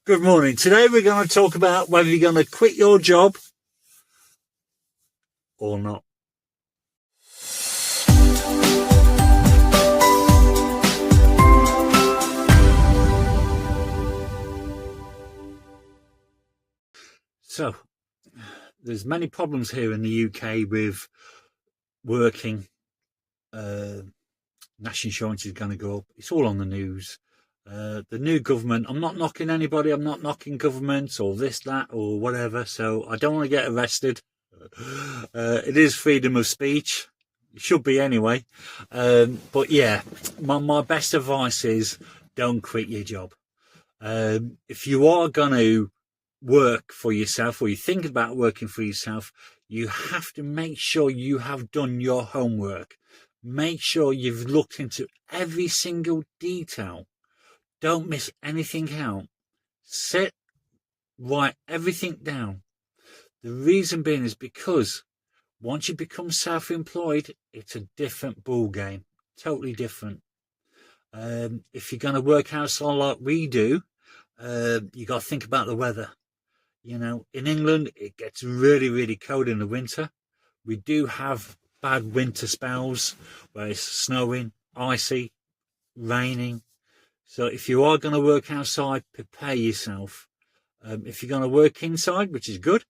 Good morning. Today we're going to talk about whether you're going to quit your job or not. So, there's many problems here in the UK with working. National insurance is going to go up. It's all on the news. The new government, I'm not knocking anybody, I'm not knocking government or this, that, or whatever, so I don't want to get arrested. It is freedom of speech. It should be anyway. But yeah, my best advice is don't quit your job. If you are going to work for yourself, or you're thinking about working for yourself, you have to make sure you have done your homework. Make sure you've looked into every single detail. Don't miss anything out. Write everything down. The reason being is because once you become self-employed, it's a different ball game. Totally different. If you're going to work outside like we do, you got to think about the weather. You know, in England, it gets really, really cold in the winter. We do have bad winter spells where it's snowing, icy, raining. So if you are going to work outside, prepare yourself. If you're going to work inside, which is good,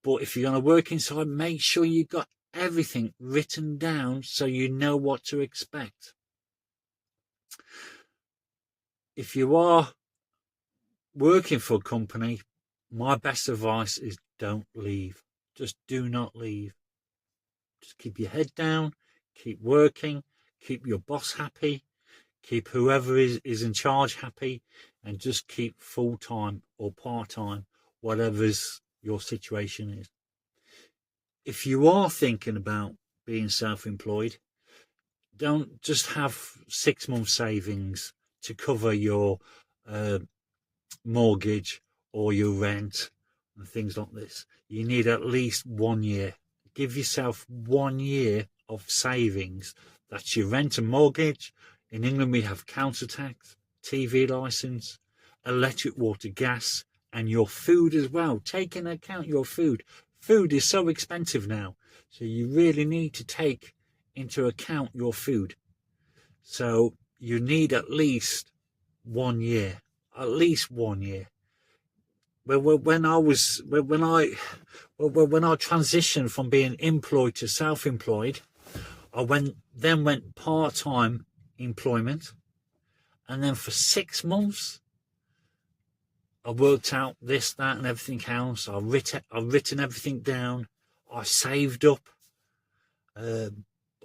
but if you're going to work inside, make sure you've got everything written down so you know what to expect. If you are working for a company, my best advice is don't leave. Just do not leave. Just keep your head down, keep working, keep your boss happy. Keep whoever is in charge happy, and just keep full-time or part-time, whatever's your situation is. If you are thinking about being self-employed, don't just have 6 months savings to cover your mortgage or your rent and things like this. You need at least 1 year. Give yourself 1 year of savings. That's your rent and mortgage. In England, we have council tax, TV licence, electric, water, gas, and your food as well. Take into account your food. Food is so expensive now, so you really need to take into account your food. So you need at least 1 year. At least 1 year. When I transitioned from being employed to self-employed, I went part-time employment, and then for 6 months I worked out this, that, and everything else. I've written everything down. I saved up, but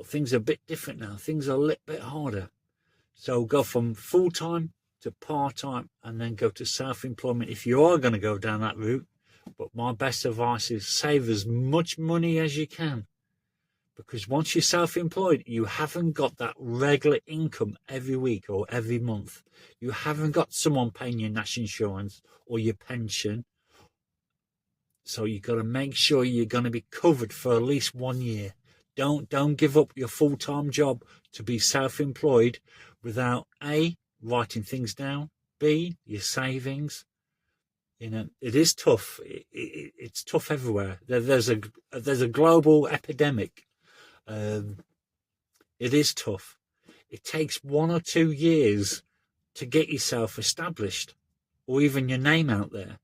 things are a bit different now. Things are a little bit harder. So go from full-time to part-time, and then go to self-employment if you are going to go down that route. But my best advice is save as much money as you can. Because once you're self-employed, you haven't got that regular income every week or every month. You haven't got someone paying your national insurance or your pension. So you've got to make sure you're going to be covered for at least 1 year. Don't give up your full-time job to be self-employed without A, writing things down, B, your savings. You know, it is tough. It's tough everywhere. There's a global epidemic. It is tough. It takes 1 or 2 years to get yourself established or even your name out there.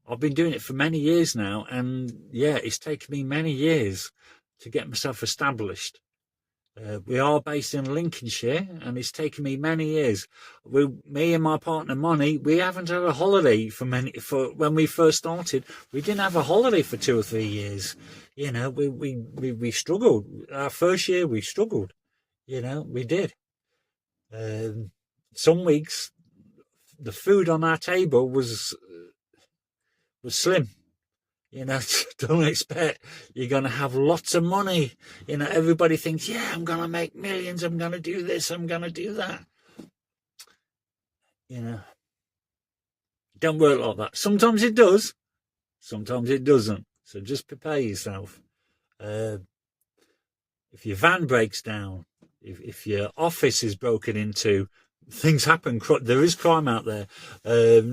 I've been doing it for many years now, and yeah, it's taken me many years to get myself established. We are based in Lincolnshire, and it's taken me many years. Me and my partner Moni, we haven't had a holiday for when we first started. We didn't have a holiday for 2 or 3 years. You know, we struggled. Our first year we struggled. You know, we did. Some weeks the food on our table was slim. You know, don't expect you're going to have lots of money. You know, everybody thinks, yeah, I'm going to make millions. I'm going to do this. I'm going to do that. You know, don't work like that. Sometimes it does. Sometimes it doesn't. So just prepare yourself. If your van breaks down, if your office is broken into, things happen. There is crime out there.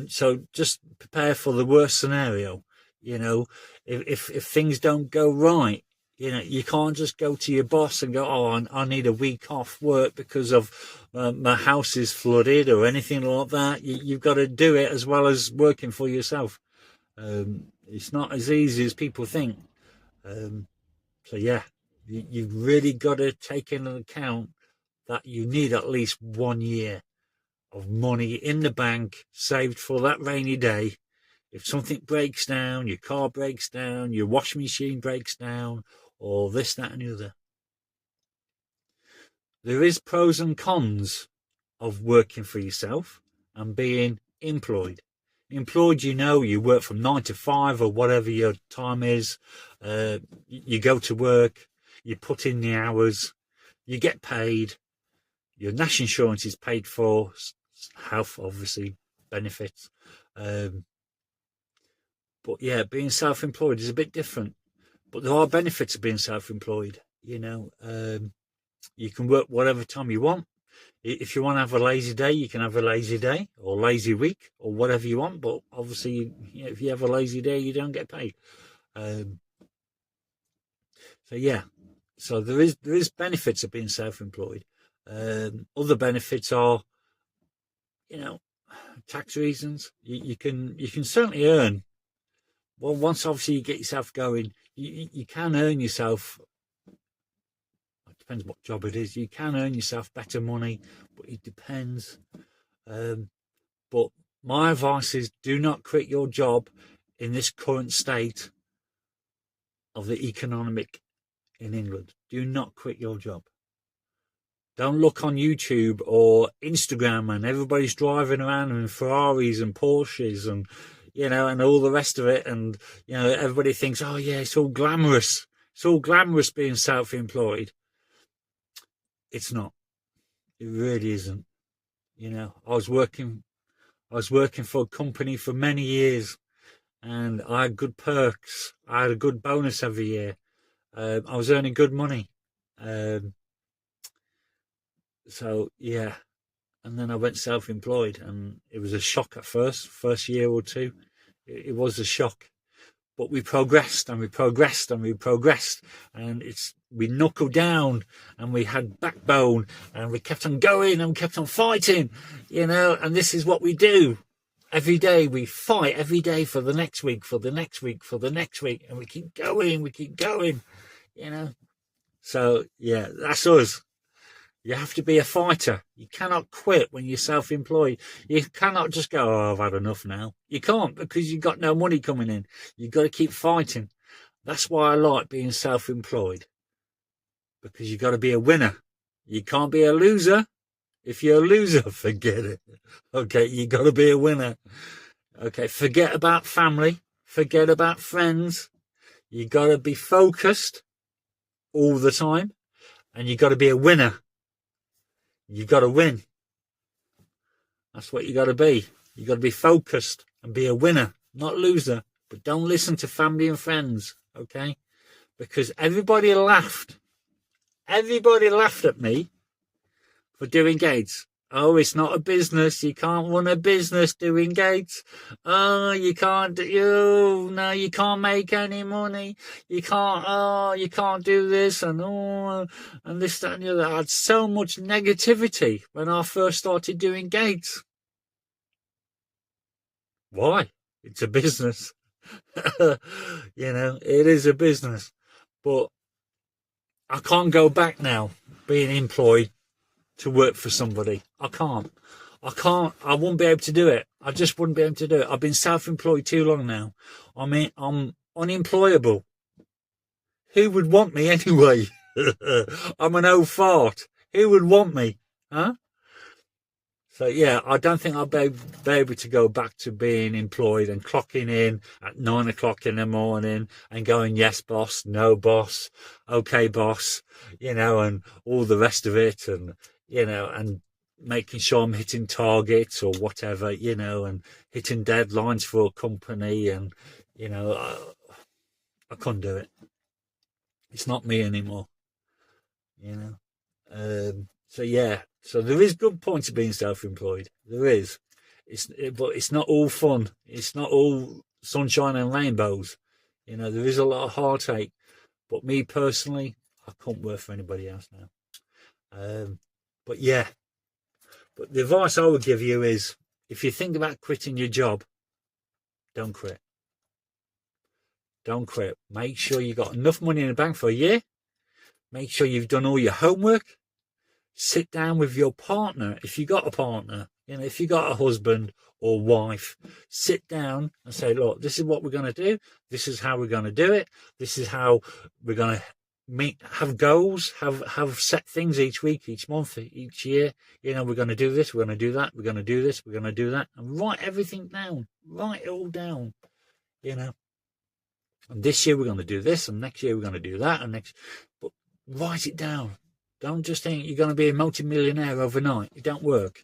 So just prepare for the worst scenario. You know, if things don't go right, you know, you can't just go to your boss and go, oh, I need a week off work because of my house is flooded or anything like that. You've got to do it as well as working for yourself. It's not as easy as people think. So yeah, you've really got to take into account that you need at least 1 year of money in the bank saved for that rainy day. If something breaks down, your car breaks down, your washing machine breaks down, or this, that, and the other. There is pros and cons of working for yourself and being employed. Employed, you know, you work from 9 to 5 or whatever your time is. You go to work, you put in the hours, you get paid. Your national insurance is paid for, health, obviously, benefits. But yeah, being self-employed is a bit different. But there are benefits of being self-employed. You know, you can work whatever time you want. If you want to have a lazy day, you can have a lazy day or lazy week or whatever you want. But obviously, you know, if you have a lazy day, you don't get paid. So yeah, so there is benefits of being self-employed. Other benefits are, you know, tax reasons. You can certainly earn. Well, once obviously you get yourself going, you can earn yourself. It depends what job it is. You can earn yourself better money, but it depends. But my advice is do not quit your job in this current state of the economic in England. Do not quit your job. Don't look on YouTube or Instagram and everybody's driving around in Ferraris and Porsches and, you know, and all the rest of it. And, you know, everybody thinks, oh yeah, it's all glamorous. It's all glamorous being self-employed. It's not. It really isn't. You know, I was working for a company for many years and I had good perks. I had a good bonus every year. I was earning good money. So yeah, and then I went self-employed and it was a shock at first year or two. It was a shock, but we progressed and we progressed and we progressed and we knuckled down and we had backbone and we kept on going and we kept on fighting, you know, and this is what we do. Every day we fight every day for the next week, for the next week, for the next week, and we keep going, you know. So yeah, that's us. You have to be a fighter. You cannot quit when you're self-employed. You cannot just go, oh, I've had enough now. You can't because you've got no money coming in. You've got to keep fighting. That's why I like being self-employed, because you've got to be a winner. You can't be a loser. If you're a loser, forget it. Okay, you've got to be a winner. Okay, forget about family. Forget about friends. You've got to be focused all the time, and you've got to be a winner. You got to win. That's what you got to be. You got to be focused and be a winner, not loser. But don't listen to family and friends, okay? Because everybody laughed. Everybody laughed at me for doing gates. Oh, it's not a business. You can't run a business doing gates. Oh, you can't you can't make any money. You can't do this and this, that and the other. I had so much negativity when I first started doing gates. Why? It's a business. You know, it is a business. But I can't go back now being employed to work for somebody. I won't be able to do it. I just wouldn't be able to do it. I've been self-employed too long now. I mean, I'm unemployable. Who would want me anyway? I'm an old fart. Who would want me? Huh? So yeah, I don't think I'll be able to go back to being employed and clocking in at 9 o'clock in the morning and going, yes, boss, no, boss, okay, boss, you know, and all the rest of it. And, you know, and making sure I'm hitting targets or whatever, you know, and hitting deadlines for a company. And, you know, I couldn't do it. It's not me anymore, you know. So yeah, So there is good points of being self-employed. There is. But it's not all fun. It's not all sunshine and rainbows. You know, there is a lot of heartache. But me personally, I couldn't work for anybody else now. But yeah. But the advice I would give you is, if you think about quitting your job, don't quit. Don't quit. Make sure you got enough money in the bank for a year. Make sure you've done all your homework. Sit down with your partner. If you got a partner, you know, if you got a husband or wife, sit down and say, look, this is what we're going to do. This is how we're going to do it. This is how we're going to have goals, have set things each week, each month, each year. You know, we're going to do this, we're going to do that, we're going to do this, we're going to do that, and write everything down. Write it all down, you know. And this year we're going to do this, and next year we're going to do that, but write it down. Don't just think you're going to be a multi-millionaire overnight. It don't work.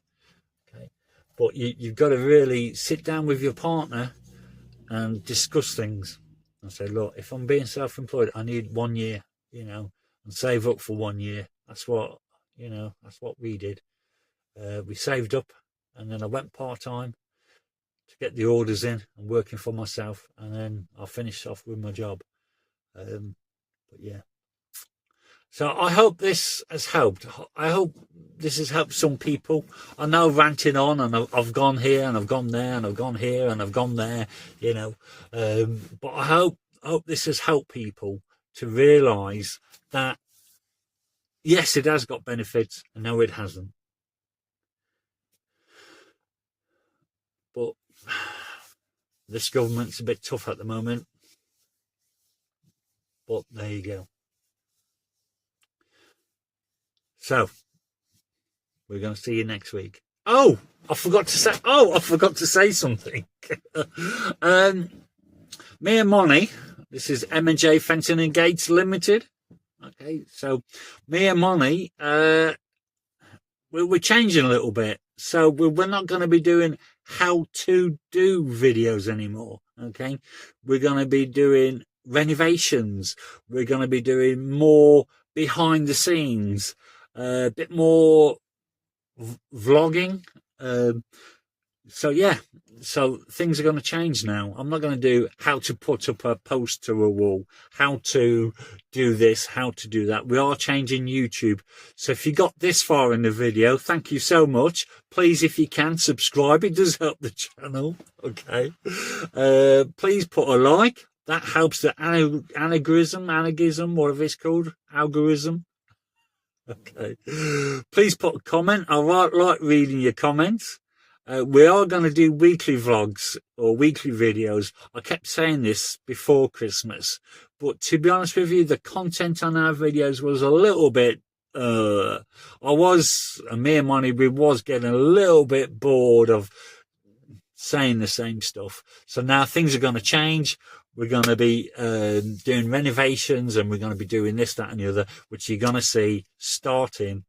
Okay, but you've got to really sit down with your partner and discuss things and say, look, if I'm being self-employed, I need 1 year, you know, and save up for 1 year. That's what, you know, that's what we did. We saved up, and then I went part-time to get the orders in and working for myself, and then I finished off with my job. But yeah. So I hope this has helped. I hope this has helped some people. I know ranting on, and I've gone here and I've gone there and I've gone here and I've gone there, you know. But I hope this has helped people to realise that, yes, it has got benefits, and no, it hasn't. But this government's a bit tough at the moment. But there you go. So we're going to see you next week. Oh, I forgot to say something. Me and Moni, this is M&J Fenton and Gates Limited. Okay, so me and Moni, we're changing a little bit. So we're not going to be doing how to do videos anymore. Okay, we're going to be doing renovations. We're going to be doing more behind the scenes, a bit more vlogging. So yeah, so things are going to change now. I'm not going to do how to put up a post to a wall, how to do this, how to do that. We are changing YouTube. So if you got this far in the video, thank you so much. Please, if you can, subscribe. It does help the channel. Okay. Please put a like. That helps the algorithm, whatever it's called, algorithm. Okay. Please put a comment. I like reading your comments. We are going to do weekly vlogs or weekly videos. I kept saying this before Christmas, but to be honest with you, the content on our videos was a little bit, me and Moni, we was getting a little bit bored of saying the same stuff. So now things are going to change. We're going to be doing renovations, and we're going to be doing this, that and the other, which you're going to see starting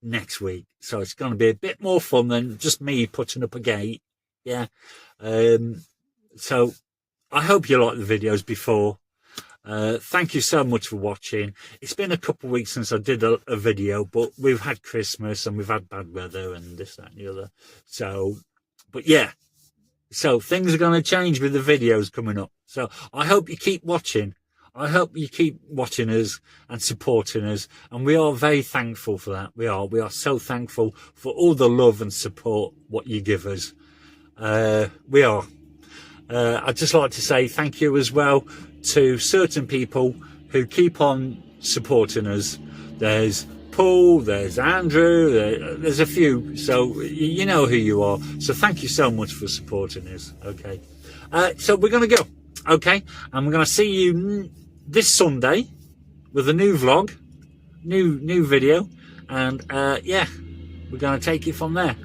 next week. So it's going to be a bit more fun than just me putting up a gate. Yeah. So I hope you liked the videos before. Thank you so much for watching. It's been a couple of weeks since I did a video, but we've had Christmas and we've had bad weather and this, that and the other. So, but yeah. So things are going to change with the videos coming up. So I hope you keep watching. I hope you keep watching us and supporting us. And we are very thankful for that. We are so thankful for all the love and support what you give us. We are. I'd just like to say thank you as well to certain people who keep on supporting us. There's Paul, there's Andrew, there's a few, so you know who you are. So thank you so much for supporting us. Okay, so we're going to go. Okay, and we're going to see you this Sunday with a new vlog, new video, and yeah, we're going to take it from there.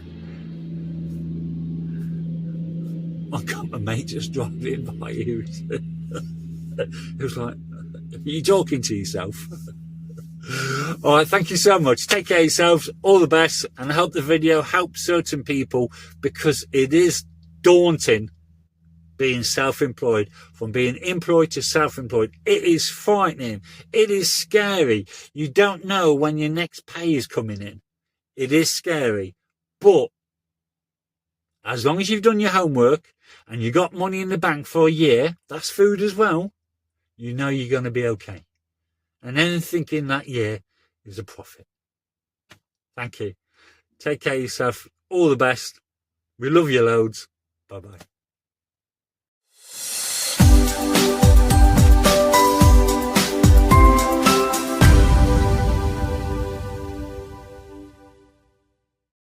I got my mate just driving by you. It was like, are you talking to yourself? All right, thank you so much. Take care of yourselves. All the best, and I hope the video helps certain people, because it is daunting being self-employed, from being employed to self-employed. It is frightening. It is scary. You don't know when your next pay is coming in. It is scary, but as long as you've done your homework and you got money in the bank for a year, that's food as well, you know you're going to be okay. And anything in that year is a profit. Thank you. Take care of yourself. All the best. We love you loads. Bye-bye.